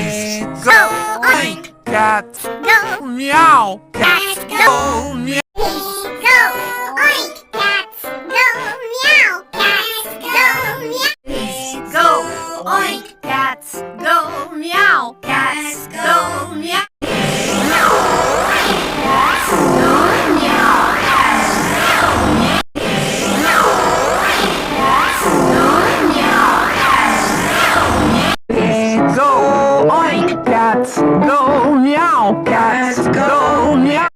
Go oink, cats go meow, cats go meow. Go oink, cats go meow, cats go meow. Go oink, cats go meow, cats go meow. Cats go meow, cats go meow.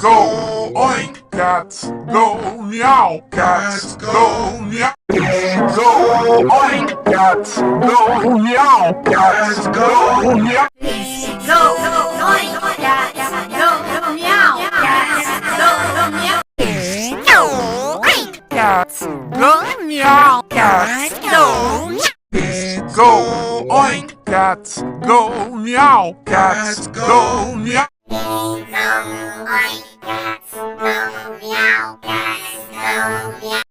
Go oink, cats go meow, cats go meow. Go oink, cats go meow, cats go meow. Go oink, cats go meow, cats go meow. Go oink, cats go meow, cats go meow. Go oink, cats go meow, cats go meow. Go oink, cats go meow, cats go meow.